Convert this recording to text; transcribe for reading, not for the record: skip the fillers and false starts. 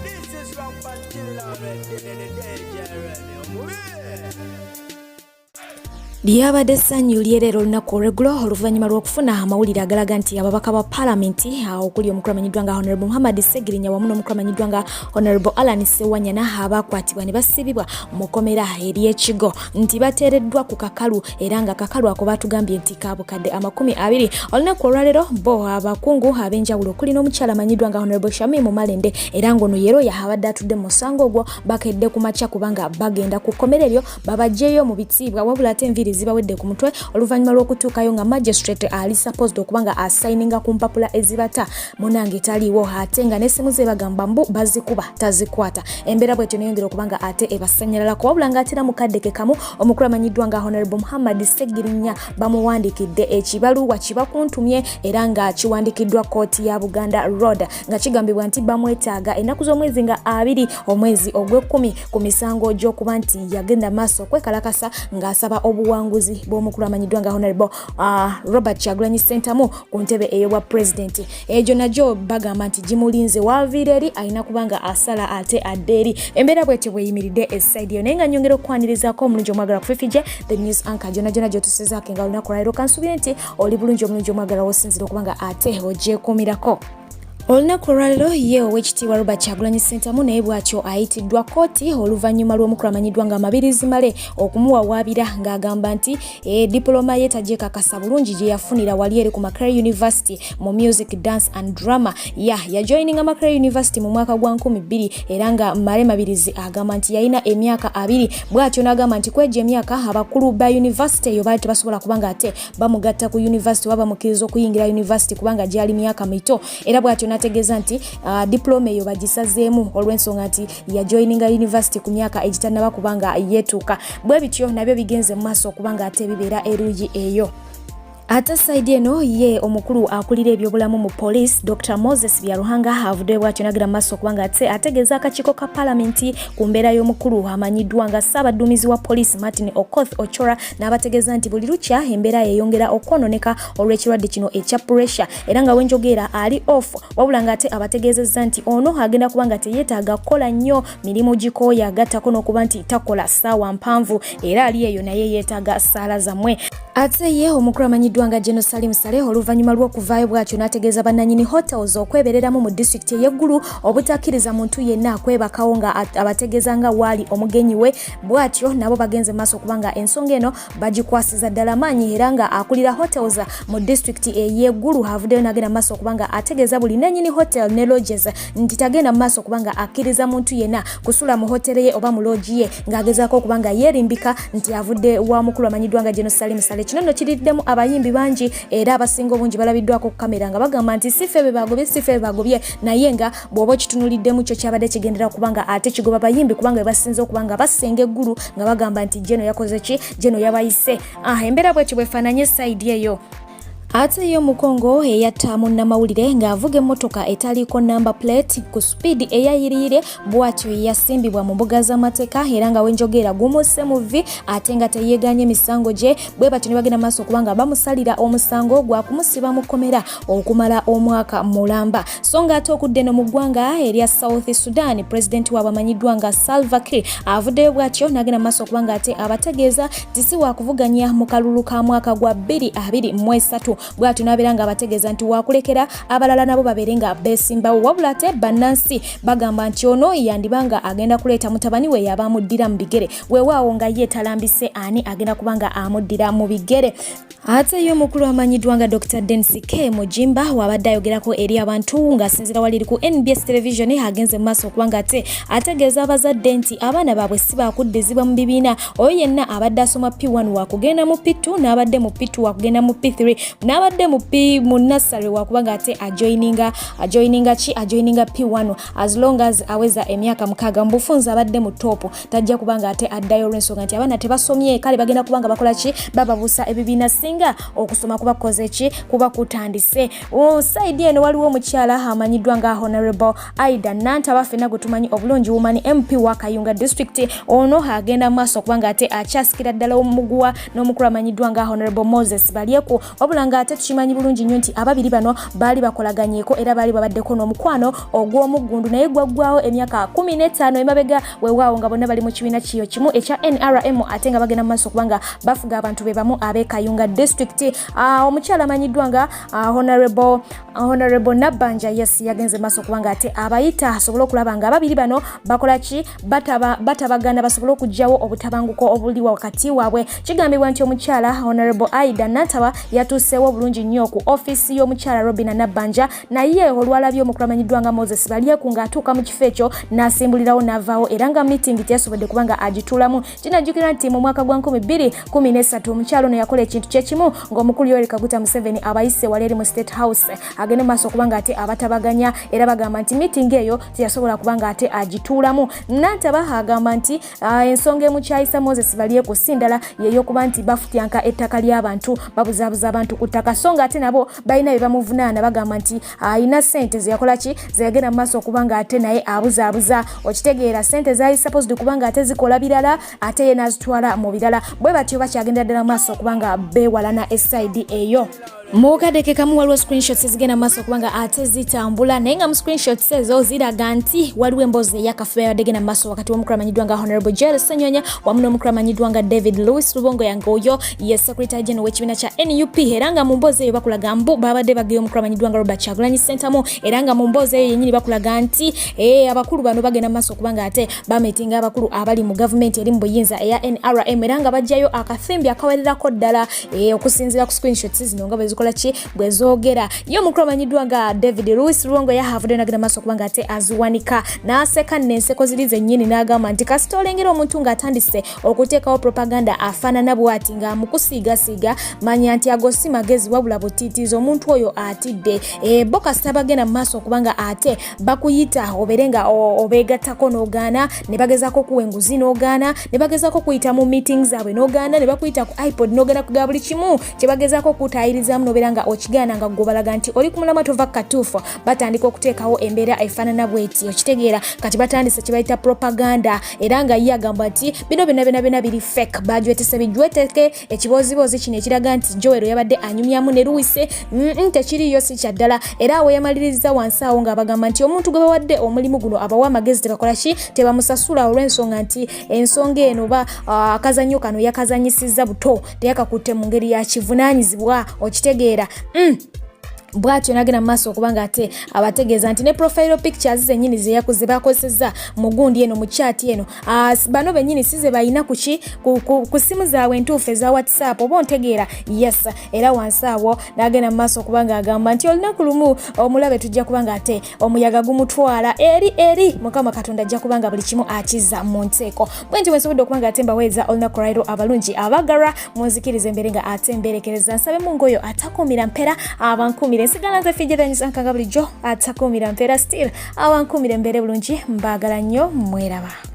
This is Rampantilla already in the danger already. Lyabadde essanyu ly'erero olunaku olw'eggulo oluvannyuma lw'okufuna amawulire agalaga nti ababaka ba paalamenti okuli omukulu amanyiddwa nga Honorable Muhammad Segirinya wamu n'omukulu amanyiddwa nga Honorable Alan Sewanyana abakwatibwa ne basibibwa mu kkomera ery'ekigo nti bateereddwa ku kakalu era nga kakalu ako batugambye nti kaabukadde 20. Olunaku olwaleero bo abakungu ab'enjawulo okuli n'omukyala amanyiddwa nga Honorable Shamim Malende era ng'ono Yeroya abadde atudde mu musango ogwo bakedde ku makya kubanga bagenda ku kkomera eryo babaggyeyo mu bitiibwa wabula ate enviiri zibawedde ku mutwe oluvannyuma lw'okutuukayo nga magistrate ali supposed okubanga asayininga ku mpapula ezibata munange taliiwo ate nga n'essimu ze bagamba mbu bazikuba tazikwata embeera bwetyo neyongera okubanga ate ebasanyalalako wabula ng'atera mu kaddeke kamu omukulu amanyiddwa nga Honorable Muhammad Segirinya bamuwandiikidde ekibaluwa kibakuntumye era nga kiwandikiddwa kooti ya Buganda Road nga kigambibwa nti bamwetaaga ennaku z'omwezi nga 2 omwezi ogw'ekumi ku misango gy'okuba nti yagenda maaso okwekalakasa ng'asaba obuwanguzi bw'omukulu amanyiddwa nga Honorable Robert Kyagulanyi Ssentamu ku ntebe ey'obwa president egyo nagyo bagamba nti gimulinze waviira eri alina kubanga asala ate adde eri embeera bwetyo bweyimiridde esaidi yo naye nga nyongera okukwanirizaako omulungi omwagala ku Fifije the news anchor gyona gyotusezaako nga olunaku lwaleero kansubire nti oli bulungi omulungi omwagala wosinzira okubanga ate ogyekuumirako. Olunaku olwaleero ye Oweekitiibwa Robert Kyagulanyi Ssentamu naye bw'atyo ayitiddwa kooti oluvannyuma lw'omukulu amanyiddwa nga Mabirizi Male okumuwawaabira ng'agamba nti diploma ye tagyekakasa bulungi gye yafunira wali eri ku Makerere University mu music dance and drama yajoininga Makerere University mu mwaka gwa 2000 era nga Male Mabirizi agamba nti yalina emyaka 2 bw'atyo n'agamba nti kwegyo emyaka abakulu ba university eyo baali tebasobola kubanga ate bamugatta ku university waba mukkiriza okuyingira university kubanga gyali myaka mito era bw'atyo nategeeza nti diploma eyo bagisazeemu olw'ensonga nti yajoininga university ku myaka egitannaba kubanga yeetuuka bwe bityo nabyo bigenze mu maaso okubanga ate bibeera eruuyi eyo. Ate saidi eno ye omukulu akulira ebyobulamu mu police Dr. Moses Byaruhanga avudde bw'atyo nagira maaso okubanga ategeeza akakiiko ka paalamenti ku mbeera y'omukulu amanyiddwa nga Ssaabaduumizi wa police Martin Okoth Ochora n'abategeeza nti buli lukya embeera yeyongera okwononeka olw'ekirwadde kino ekya pressure era nga wenjogera ali off wabula nga ate abategeezezza nti ono agenda kubanga teyeetaaga kukola nnyo mirimu gikooya agattako n'okuba nti takola ssaawa mpanvu era ali eyo naye yeetaaga ssaala zammwe. Ate ye omukulu amanyiddwa nga General Salim Saleh oluvannyuma lw'okuvaayo bw'atyo n'ategeeza bannannyini hotels okwebereramu mu disitulikiti ey'eggulu obutakkiriza muntu yenna akwebakawo nga abategeeza nga waali omugenyi we bw'atyo nabo bagenze maaso okubanga ensonga eno bagikwasiza ddala maanyi era nga akulira hotels mu disitulikiti ey'eggulu avuddeyo n'agenda maaso okubanga ategeeza buli nannyini hotel ne lodges nti tagenda maaso okubanga akkiriza muntu yenna kusula mu hotele ye oba mu lodge ye ng'agezaako okubanga yeerimbika nti avudde wa mukulu amanyiddwa nga General Salim Saleh. Kino nno kiriddemu abayimbi bangi era abasinga obungi balabiddwako ku kamera nga bagamba nti sife be bagobye naye nga bw'oba okitunuliddemu kyo kyabadde kigendera kubanga ate kigoba bayimbi kubanga basinze okubanga basenga eggulu nga bagamba nti Jeno yakoze ki Jeno yabayise embeera bwetyo bwefaananye saidi eyo. Ate yo mukongo eyatta munnamawulire ng'avuga emmotoka etaliiko number plate ku speed eyayiriire bw'atyo yasimbibwa mu mbuga z'amateeka era nga wenjogera gumusse mu vvi ate nga teyeeganye emisango gye bwe batyo ne bagenda maaso okubanga bamusalira omusango gwa kumusiba mu kkomera okumala omwaka mulamba. So ng'ate okudde no mu ggwanga erya South Sudan pulezidenti w'abamanyiddwa nga Salva Kiir avuddeyo bw'atyo n'agenda maaso okubanga ate abategeeza nti si wakuvuganya mu kalulu ka mwaka gwa 2023 bw'atyo n'abeera nga abategeeza nti wakulekera abalala nabo babeere nga beesimbawo wabula ate bannansi bagamba nti ono yandibanga agenda kuleeta mutabani we yaba amuddira mu bigere weewaawo nga ye talambise ani agenda kubanga amuddira mu bigere. Ate yo mukulu amanyiddwa nga Dr. Dennis K. Mujimba wabadde ayogerako eri abantu ng'asinziira waliri ku NBS television agenze mu maaso okubanga ate ategeeza abazadde nti abaana baabwe si baakuddizibwa mu bibiina oyo yenna abadde asoma P1 wakugenda mu P2 n'abadde mu P2 wakugenda mu P3 n'abadde mu nursery wakubanga ate ajoininga P1 as long as aweza emyaka 6 mbufunza abadde mu top tajja kubanga ate addayo olw'ensonga nti abaana tebasomye kale bagenda kubanga bakola ki bababuusa ebibiina singa okusoma kuba koze ki kuba kutandise. Saidi eno waliwo omukyala amanyiddwa nga Honorable Aida Nantaba ffenna gwe tumanyi obulungi woman MP wa Kayunga district ono agenda maaso kubanga ate akyasikira ddala omuguwa n'omukulu amanyiddwa nga Honorable Moses Balyeku wabula nga ate tukimanyi bulungi nnyo nti ababiri bano baali bakolaganyeko era baali babaddeko n'omukwano ogw'omuggundu naye gwaggwawo emyaka 15 emabega weewaawo nga bonna bali mu kibiina kiyo kimu ekya NRM ate nga bagenda mu maaso kubanga bafuga abantu be bamu ab'e Kayunga district. Omukyala amanyiddwa nga Honorable Nabbanja yagenze maaso kubanga ate abayita asobola okulaba nga ababiri bano bakola ki batabagana basobola okugyawo obutabanguko obuli wakati waabwe. Kigambibwa nti omukyala Honorable Aida Nataba yatuuseewo bulungi nnyo ku office y'omukyala Robina Nabbanja naye olwalabye omukulu amanyiddwa nga Moses Balyeku ng'atuuka mu kifo ekyo n'asimbulirawo n'avaawo era nga meeting teyasobodde kubanga agituulamu. Kinajjukira nti mu mwaka gwa 2013 omukyala ono yakola ekintu kyekimu ng'omukulu Yoweri Kaguta Museveni abayise wali eri mu State House agende maaso kubanga ate abatabaganya era bagamba nti meeting eyo teyasobola kubanga ate agituulamu. Nataba agamba nti ensonga emukyayisa Moses Balyeku sindala yeyokuba nti bafutyanka ettaka ly'abantu babuzaabuza abantu ku ttaka so nga ate nabo balina bye bamuvunaana bagamba nti ayina ssente zeyakola ki zeyagenda mu maaso okubanga ate naye abuzaabuza. Okitegeera ssente zaali supposed kubanga ate zikola birala ate ye n'azitwala mu birala bwe batyo bakyagenda ddala mu maaso okubanga beewalana eside eyo. Mukadeke kamu waliwo screenshots zigenda maaso kubanga ate zitambula naye nga mu screenshots ezo ziraga nti waliwo emboozi eyakafuba yabadde maaso wakati w'omukulu amanyiddwa nga Honorable Jerry Ssenyonya wamu n'omukulu amanyiddwa nga David Louis Rubongo yange oyo ye Secretary General w'ekibiina kya NUP era nga mu mboozi eyo bakulaga mbu babadde bageyo omukulu amanyiddwa nga Robert Kyagulanyi Ssentamu era nga mu mboozi eyo yennyini bakulaga nti abakulu bano bagenda maaso kubanga ate bameetinga abakulu abali mu gavumenti eri mu buyinza eya NRM era nga bajjayo akathimbi akawererako ddala okusinziira ku screenshots zino nga ki bwezogera yo omukulu amanyiddwa nga David Louis Rubongo yahavudde nagenda maaso kubanga ate aziwanika n'aseka n'enseko ziri zennyini n'agamba nti kasita olengera omuntu ng'atandise okuteekawo propaganda afaanana bw'ati nga mukusiigasiiga manya nti ago si magezi wabula butiitiiza omuntu oyo atidde bo kasita bagenda mu maaso kubanga ate bakuyita obeere nga obeegattako n'ogaana ne bagezaako kuwa enguzi n'ogaana ne bagezaako kuyita mu meetings zaabwe n'ogaana ne bakuyita ku iPod n'ogaana kugaa buli kimu kye bagezaako okutaayirizamu n'obeera nga okigaana nga gobalaga nti oli ku mulamwa tova katuufu batandika okuteekawo embeera efaanana bw'eti okitegeera kati batandise kye bayita propaganda era nga ye agamba nti bino byonna biri fake bajwetese bijweteke ekiboozibozi kino ekiraga nti Joel yabadde anyumyamu ne Luise tekiriyo si kyaddala era awo yamaliriza wansi awo ng'abagamba nti omuntu gwe bawadde omulimu guno abawa amagezi tebakola ki tebamusasula olw'ensonga nti ensonga eno ba akazannyo kano yakazanyisizza buto teyakakutte mu ngeri ya kivunaanyizibwa okitegeera bwatyo nagenda mu maaso okubanga ate abategeeza nti ne profile pictures zennyini ze bakozesezza mu gundi eno mu chat eno bano bennyini size bayina ku simu zaabwe entuufu eza WhatsApp oba ontegeera yes era wansi awo nagenda mu maaso okubanga agamba nti olunaku lumu omulabe tujja kubanga ate omuyaga gumutwala eri Mukama Katonda ajja kubanga buli kimu akiza mu nteeko bwenti bwensobodde okubanga ate mbaweeza olunaku lwairo abalungi abagara munzikirize embere nga ate mberekereza nsabe mungu oyo atakuumira mpera abankuumira ensigala nze Fijetanisa nkanga bulijjo atakuumira mpera still abankuumira embere bulungi mbaagala nnyo mweraba.